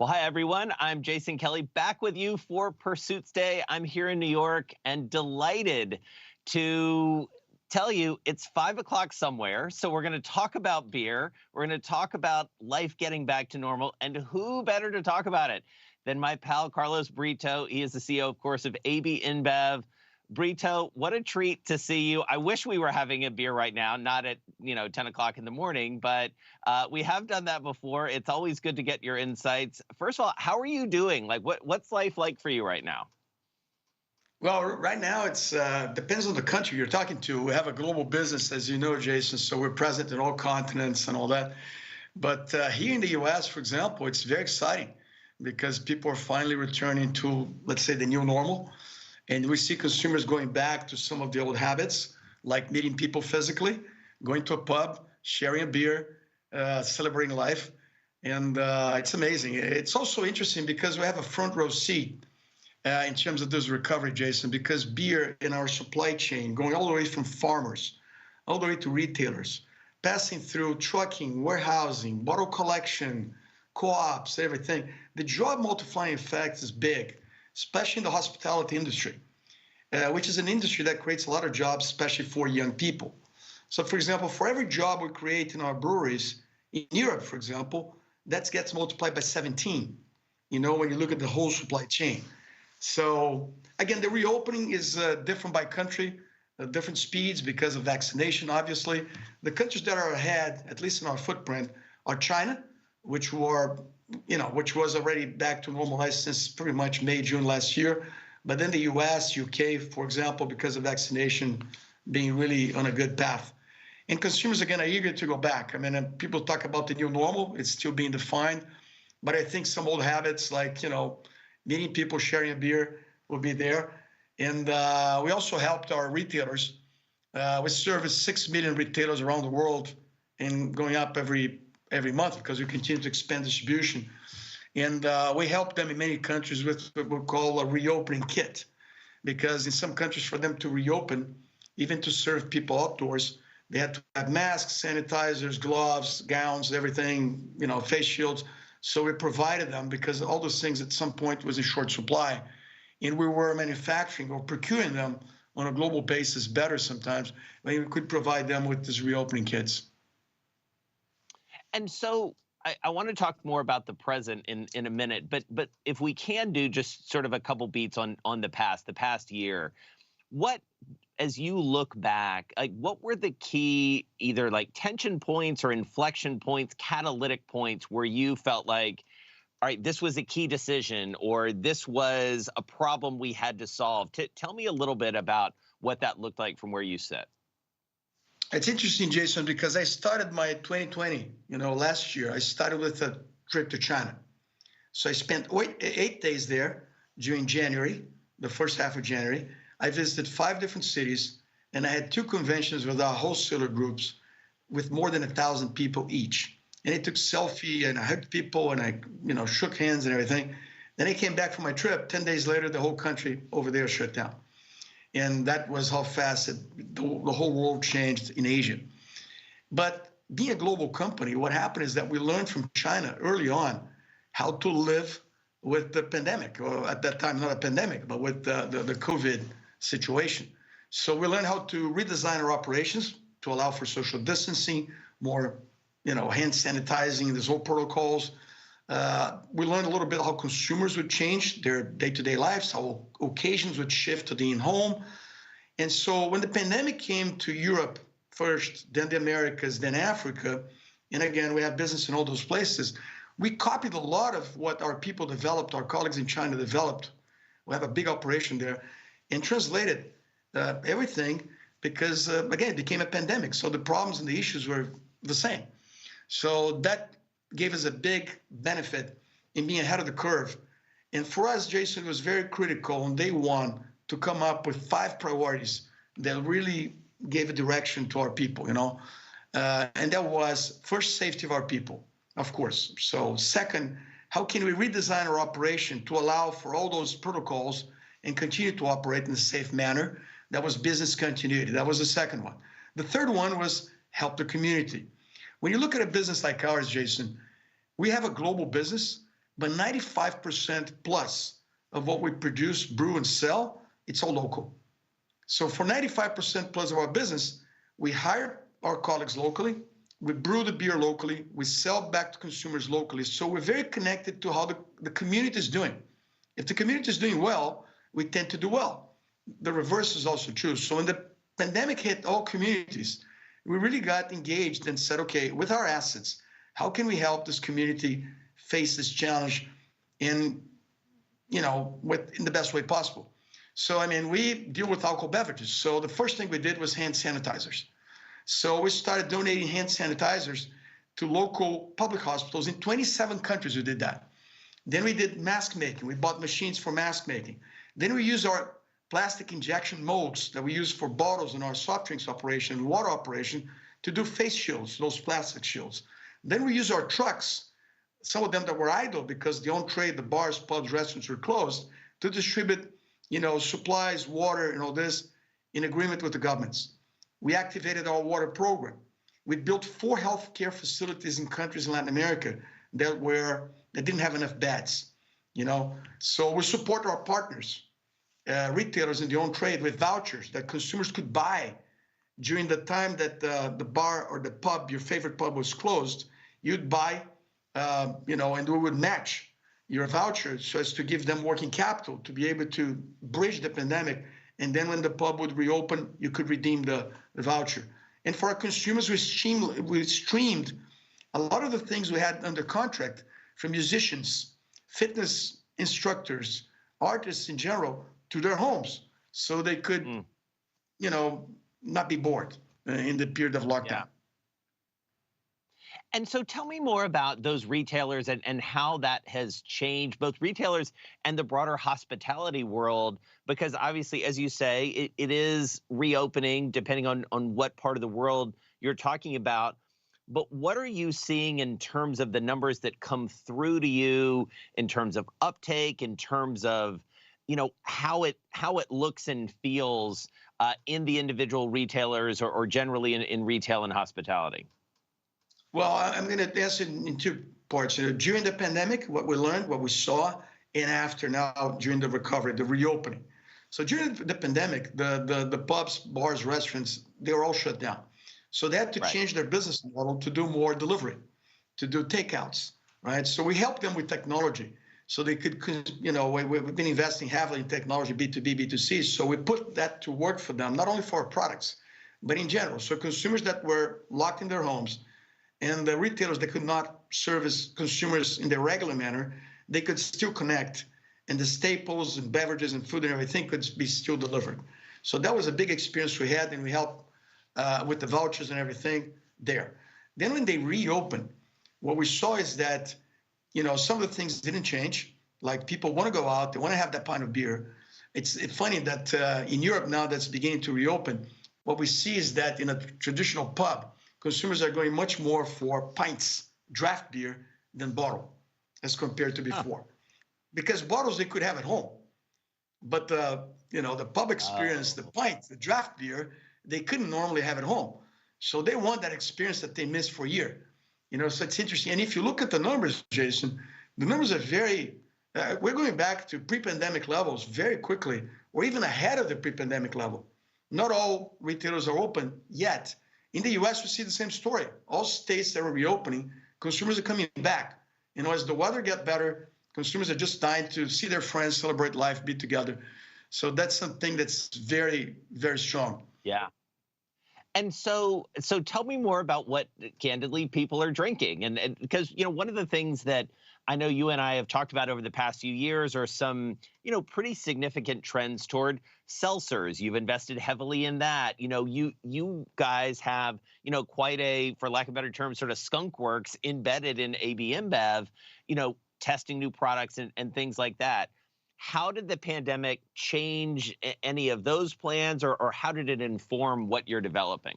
Well, hi, everyone. I'm Jason Kelly back with you for Pursuits Day. I'm here in New York and delighted to tell you it's 5 o'clock somewhere. So we're going to talk about beer. We're going to talk about life getting back to normal. And who better to talk about it than my pal, Carlos Brito? He is the CEO, of course, of AB Inbev. Brito, what a treat to see you. I wish we were having a beer right now, not at 10 o'clock in the morning, but we have done that before. It's always good to get your insights. First of all, how are you doing? Like, what's life like for you right now? Well, right now it's depends on the country you're talking to. We have a global business, as you know, Jason. So we're present in all continents and all that. But here in the U.S., for example, it's very exciting because people are finally returning to, let's say, the new normal, and we see consumers going back to some of the old habits, like meeting people physically, going to a pub, sharing a beer, celebrating life, and it's amazing. It's also interesting because we have a front row seat in terms of this recovery, Jason, because beer in our supply chain, going all the way from farmers, all the way to retailers, passing through trucking, warehousing, bottle collection, co-ops, everything, the job multiplying effect is big, especially in the hospitality industry, which is an industry that creates a lot of jobs, especially for young people. So, for example, for every job we create in our breweries in Europe, for example, that gets multiplied by 17, when you look at the whole supply chain. So again, the reopening is different by country, different speeds because of vaccination, obviously. The countries that are ahead, at least in our footprint, are China, which was already back to normalized since pretty much May, June last year. But then the US, UK, for example, because of vaccination being really on a good path. And consumers, again, are eager to go back. I mean, people talk about the new normal, it's still being defined. But I think some old habits like, meeting people, sharing a beer will be there. And we also helped our retailers. We service 6 million retailers around the world and going up every month because we continue to expand distribution. And we help them in many countries with what we call a reopening kit, because in some countries for them to reopen, even to serve people outdoors, they had to have masks, sanitizers, gloves, gowns, everything, face shields. So we provided them because all those things at some point was in short supply. And we were manufacturing or procuring them on a global basis better sometimes when we could provide them with these reopening kits. And so I want to talk more about the present in a minute, but if we can do just sort of a couple beats on the past year, what, as you look back, like what were the key either like tension points or inflection points, catalytic points where you felt like, all right, this was a key decision or this was a problem we had to solve? Tell me a little bit about what that looked like from where you sit. It's interesting, Jason, because I started my 2020, last year. I started with a trip to China. So I spent 8 days there during January, the first half of January. I visited 5 different cities, and I had 2 conventions with our wholesaler groups with more than 1,000 people each. And I took selfie, and I hugged people, and I, shook hands and everything. Then I came back from my trip. 10 days later, the whole country over there shut down. And that was how fast the whole world changed in Asia. But being a global company, what happened is that we learned from China early on how to live with the pandemic, or at that time, not a pandemic, but with the COVID situation. So we learned how to redesign our operations to allow for social distancing, more, hand sanitizing, these whole protocols. We learned a little bit how consumers would change their day-to-day lives, how occasions would shift to the in-home. And so when the pandemic came to Europe first, then the Americas, then Africa, and again, we have business in all those places, we copied a lot of what our people developed, our colleagues in China developed. We have a big operation there, and translated everything because, again, it became a pandemic. So the problems and the issues were the same. So that gave us a big benefit in being ahead of the curve. And for us, Jason, it was very critical on day one to come up with 5 priorities that really gave a direction to our people, and that was first, safety of our people, of course. So second, how can we redesign our operation to allow for all those protocols and continue to operate in a safe manner? That was business continuity. That was the second one. The third one was help the community. When you look at a business like ours, Jason, we have a global business, but 95% plus of what we produce, brew, and sell, it's all local. So for 95% plus of our business, we hire our colleagues locally, we brew the beer locally, we sell back to consumers locally. So we're very connected to how the community is doing. If the community is doing well, we tend to do well. The reverse is also true. So when the pandemic hit all communities, we really got engaged and said, okay, with our assets, how can we help this community face this challenge in the best way possible? So, I mean, we deal with alcohol beverages. So the first thing we did was hand sanitizers. So we started donating hand sanitizers to local public hospitals. In 27 countries, we did that. Then we did mask making. We bought machines for mask making. Then we used our plastic injection molds that we use for bottles in our soft drinks operation, water operation, to do face shields, those plastic shields. Then we use our trucks, some of them that were idle because the on-trade, the bars, pubs, restaurants were closed, to distribute, supplies, water, and all this in agreement with the governments. We activated our water program. We built 4 healthcare facilities in countries in Latin America that didn't have enough beds, So we support our partners, retailers in the on-trade with vouchers that consumers could buy during the time that the bar or the pub, your favorite pub, was closed. You'd buy, and we would match your voucher so as to give them working capital to be able to bridge the pandemic. And then when the pub would reopen, you could redeem the voucher. And for our consumers, we streamed a lot of the things we had under contract from musicians, fitness instructors, artists in general, to their homes so they could, not be bored in the period of lockdown. Yeah. And so tell me more about those retailers and how that has changed, both retailers and the broader hospitality world, because obviously, as you say, it is reopening depending on what part of the world you're talking about. But what are you seeing in terms of the numbers that come through to you, in terms of uptake, in terms of how it looks and feels in the individual retailers or generally in retail and hospitality? Well, I'm going to answer in 2 parts. During the pandemic, what we learned, what we saw, and after now during the recovery, the reopening. So during the pandemic, the pubs, bars, restaurants, they were all shut down. So they had to change their business model to do more delivery, to do takeouts, right? So we helped them with technology so they could, we've been investing heavily in technology, B2B, B2C. So we put that to work for them, not only for our products, but in general. So consumers that were locked in their homes, and the retailers that could not service consumers in their regular manner, they could still connect, and the staples and beverages and food and everything could be still delivered. So that was a big experience we had, and we helped with the vouchers and everything there. Then when they reopened, what we saw is that, some of the things didn't change. Like, people want to go out, they want to have that pint of beer. It's funny that in Europe now that's beginning to reopen, what we see is that in a traditional pub, consumers are going much more for pints, draft beer, than bottle as compared to before. Because bottles they could have at home. But the pub experience, the pint, the draft beer, they couldn't normally have at home. So they want that experience that they missed for a year. So it's interesting. And if you look at the numbers, Jason, the numbers are we're going back to pre-pandemic levels very quickly, or even ahead of the pre-pandemic level. Not all retailers are open yet. In the US, we see the same story. All states that are reopening, consumers are coming back. As the weather gets better, consumers are just dying to see their friends, celebrate life, be together. So that's something that's very, very strong. Yeah. And so tell me more about what, candidly, people are drinking. And because, one of the things that I know you and I have talked about over the past few years are some, pretty significant trends toward seltzers. You've invested heavily in that. You guys have, quite a, for lack of a better term, sort of skunk works embedded in AB Inbev, testing new products and things like that. How did the pandemic change any of those plans, or how did it inform what you're developing?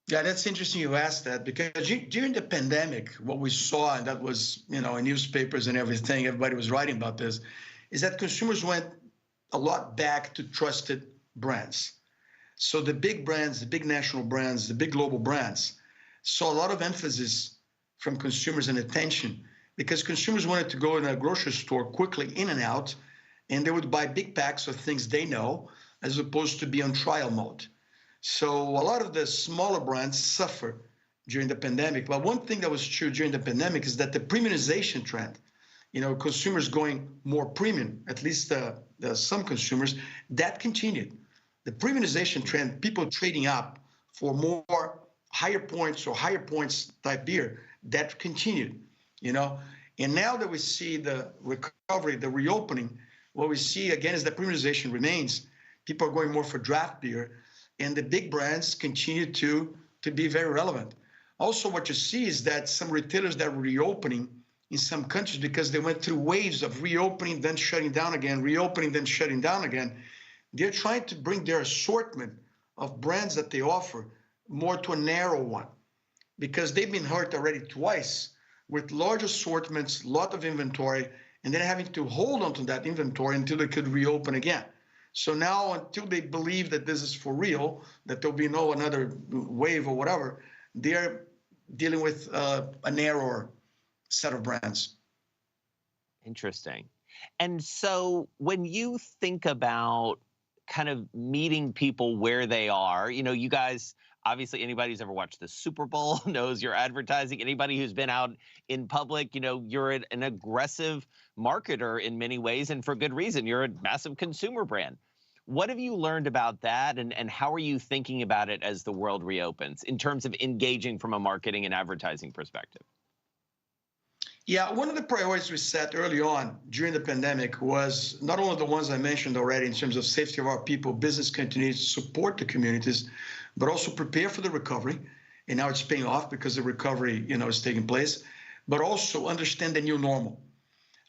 Yeah, that's interesting you asked that, because during the pandemic, what we saw, and that was, in newspapers and everything, everybody was writing about this, is that consumers went a lot back to trusted brands. So the big brands, the big national brands, the big global brands saw a lot of emphasis from consumers and attention because consumers wanted to go in a grocery store quickly in and out, and they would buy big packs of things they know as opposed to be on trial mode. So a lot of the smaller brands suffer during the pandemic. But one thing that was true during the pandemic is that the premiumization trend, consumers going more premium, at least some consumers, that continued. The premiumization trend, people trading up for more higher points or higher points type beer, that continued, And now that we see the recovery, the reopening, what we see again is that premiumization remains. People are going more for draft beer, and the big brands continue to be very relevant. Also, what you see is that some retailers that were reopening in some countries because they went through waves of reopening, then shutting down again, reopening, then shutting down again. They're trying to bring their assortment of brands that they offer more to a narrow one because they've been hurt already twice with large assortments, lot of inventory, and then having to hold on to that inventory until they could reopen again. So now, until they believe that this is for real, that there'll be no another wave or whatever, they're dealing with a narrower set of brands. Interesting. And so when you think about kind of meeting people where they are, you guys, obviously anybody who's ever watched the Super Bowl knows you're advertising. Anybody who's been out in public, you're an aggressive marketer in many ways, and for good reason. You're a massive consumer brand. What have you learned about that, and how are you thinking about it as the world reopens in terms of engaging from a marketing and advertising perspective? Yeah, one of the priorities we set early on during the pandemic was not only the ones I mentioned already in terms of safety of our people, business continuity, support the communities, but also prepare for the recovery. And now it's paying off because the recovery, is taking place, but also understand the new normal,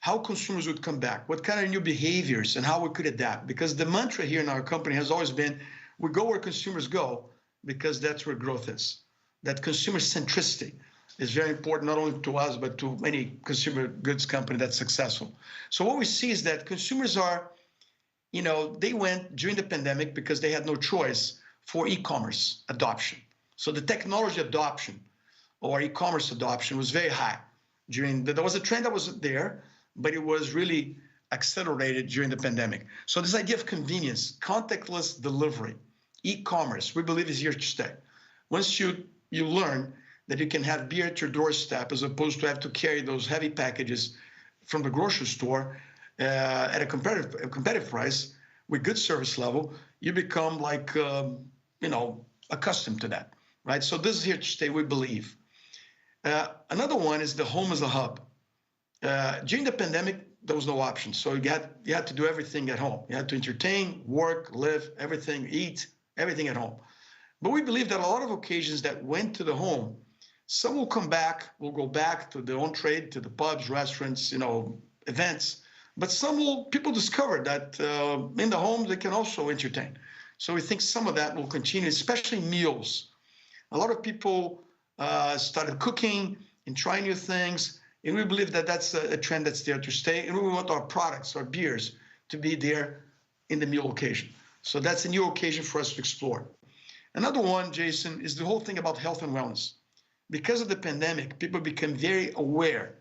how consumers would come back, what kind of new behaviors and how we could adapt. Because the mantra here in our company has always been, we go where consumers go because that's where growth is. That consumer centricity is very important, not only to us, but to any consumer goods company that's successful. So what we see is that consumers are, they went during the pandemic because they had no choice for e-commerce adoption. So the technology adoption or e-commerce adoption was very high there was a trend that was there, but it was really accelerated during the pandemic. So this idea of convenience, contactless delivery, e-commerce, we believe is here to stay. Once you learn that you can have beer at your doorstep as opposed to have to carry those heavy packages from the grocery store at a competitive price with good service level, you become like, accustomed to that, right? So this is here to stay, we believe. Another one is the home as a hub. During the pandemic, there was no option. So you had to do everything at home. You had to entertain, work, live, everything, eat, everything at home. But we believe that a lot of occasions that went to the home, some will go back to their own trade, to the pubs, restaurants, events. But people discovered that in the home, they can also entertain. So we think some of that will continue, especially meals. A lot of people started cooking and trying new things. And we believe that that's a trend that's there to stay. And we want our products, our beers, to be there in the meal occasion. So that's a new occasion for us to explore. Another one, Jason, is the whole thing about health and wellness. Because of the pandemic, people become very aware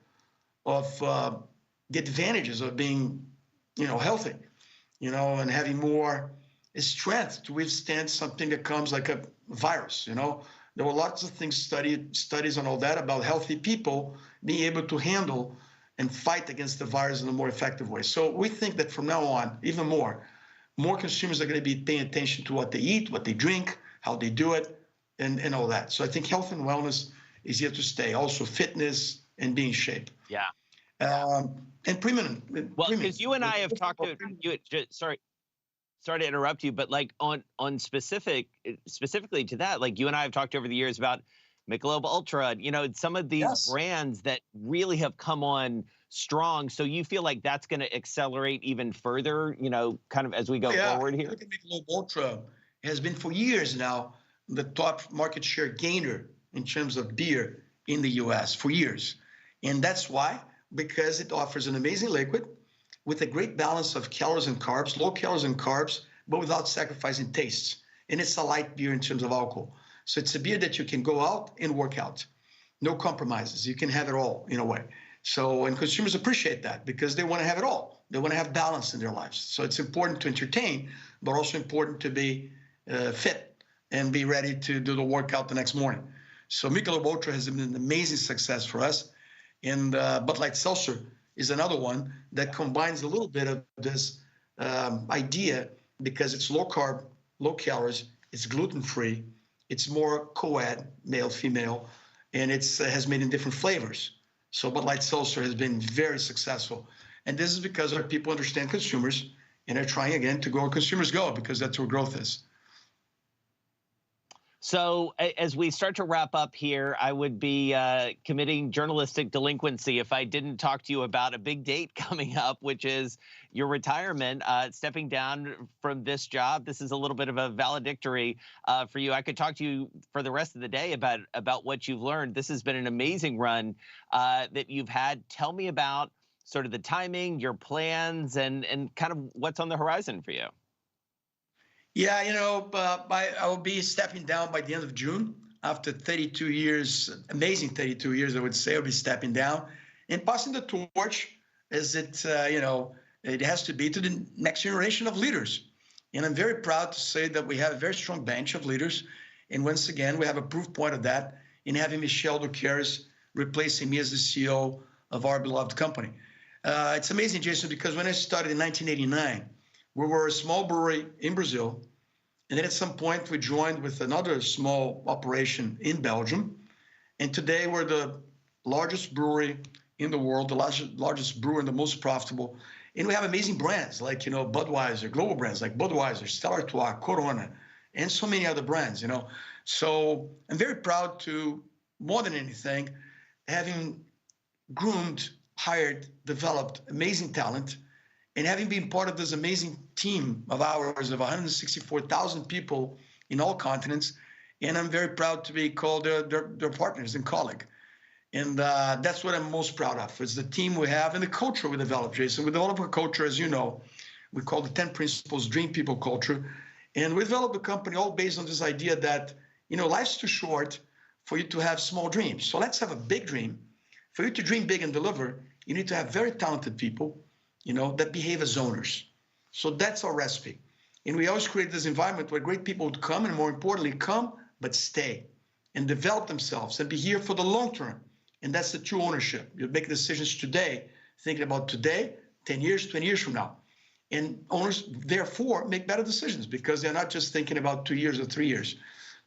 of the advantages of being, healthy, and having more strength to withstand something that comes like a virus. There were lots of things studies on all that about healthy people being able to handle and fight against the virus in a more effective way. So we think that from now on, even more consumers are going to be paying attention to what they eat, what they drink, how they do it, and all that. So I think health and wellness is here to stay. Also fitness and being in shape. Yeah. And premium. Well, because you and I have talked to you. Sorry to interrupt you, but like on specifically to that, like you and I have talked over the years about Michelob Ultra, some of these brands that really have come on strong. So you feel like that's going to accelerate even further, kind of as we go forward here? Look at Michelob Ultra has been for years now the top market share gainer in terms of beer in the U.S. for years. And that's why, because it offers an amazing liquid with a great balance of calories and carbs, low calories and carbs, but without sacrificing tastes. And it's a light beer in terms of alcohol. So it's a beer that you can go out and work out. No compromises. You can have it all in a way. So, and consumers appreciate that because they want to have it all. They want to have balance in their lives. So it's important to entertain, but also important to be fit and be ready to do the workout the next morning. So Michelob Ultra has been an amazing success for us. And Bud Light Seltzer is another one that combines a little bit of this idea because it's low carb, low calories, it's gluten-free, it's more co-ed, male, female, and it's has made in different flavors. So Bud Light Seltzer has been very successful. And this is because our people understand consumers and are trying again to go where consumers go because that's where growth is. So as we start to wrap up here, I would be committing journalistic delinquency if I didn't talk to you about a big date coming up, which is your retirement, stepping down from this job. This is a little bit of a valedictory for you. I could talk to you for the rest of the day about what you've learned. This has been an amazing run that you've had. Tell me about sort of the timing, your plans, and kind of what's on the horizon for you. Yeah, you know, I will be stepping down by the end of June after 32 years, amazing 32 years, I would say. I'll be stepping down and passing the torch as it, you know, it has to be to the next generation of leaders. And I'm very proud to say that we have a very strong bench of leaders. And once again, we have a proof point of that in having Michel Doukeris replacing me as the CEO of our beloved company. It's amazing, Jason, because when I started in 1989, we were a small brewery in Brazil. And then at some point, we joined with another small operation in Belgium. And today, we're the largest brewery in the world, the largest brewer and the most profitable. And we have amazing brands like, you know, Budweiser, global brands like Budweiser, Stella Artois, Corona, and so many other brands, you know. So I'm very proud to, more than anything, having groomed, hired, developed amazing talent, and having been part of this amazing team of ours of 164,000 people in all continents. And I'm very proud to be called their partners and colleague. And that's what I'm most proud of. It's the team we have and the culture we developed, Jason. We developed a culture, as you know, we call the 10 Principles Dream People culture. And we developed a company all based on this idea that, you know, life's too short for you to have small dreams. So let's have a big dream. For you to dream big and deliver, you need to have very talented people, you know, that behave as owners. So that's our recipe. And we always create this environment where great people would come and, more importantly, come but stay and develop themselves and be here for the long term. And that's the true ownership. You make decisions today, thinking about today, 10 years, 20 years from now. And owners, therefore, make better decisions because they're not just thinking about 2 years or 3 years.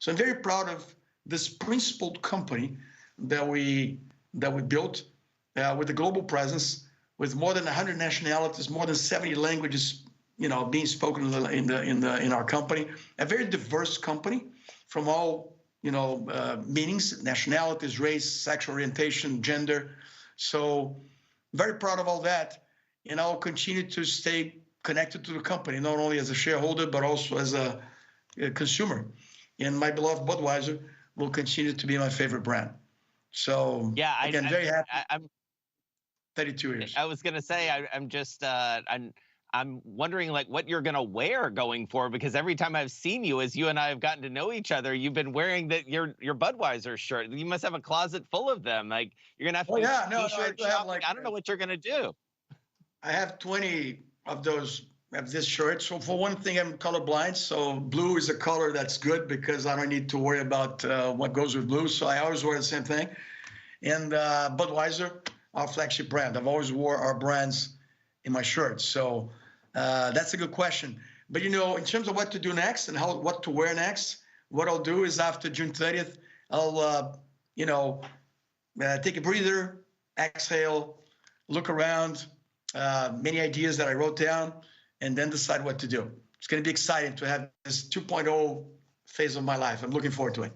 So I'm very proud of this principled company that we built with a global presence, with more than 100 nationalities, more than 70 languages, you know, being spoken in our company. A very diverse company from all, you know, meanings, nationalities, race, sexual orientation, gender. So very proud of all that. And I'll continue to stay connected to the company, not only as a shareholder, but also as a consumer. And my beloved Budweiser will continue to be my favorite brand. So Yeah, again, very happy. I'm 32 years. I was gonna say I'm just I'm wondering like what you're gonna wear going forward, because every time I've seen you, as you and I have gotten to know each other, you've been wearing your Budweiser shirt. You must have a closet full of them. Like you're gonna have to do t-shirt shopping. I don't know what you're gonna do. I have 20 of those of this shirt. So for one thing, I'm colorblind. So blue is a color that's good because I don't need to worry about what goes with blue. So I always wear the same thing. And Budweiser, our flagship brand. I've always wore our brands in my shirts. So that's a good question. But, you know, in terms of what to do next and what to wear next, what I'll do is after June 30th, I'll, you know, take a breather, exhale, look around, many ideas that I wrote down, and then decide what to do. It's going to be exciting to have this 2.0 phase of my life. I'm looking forward to it.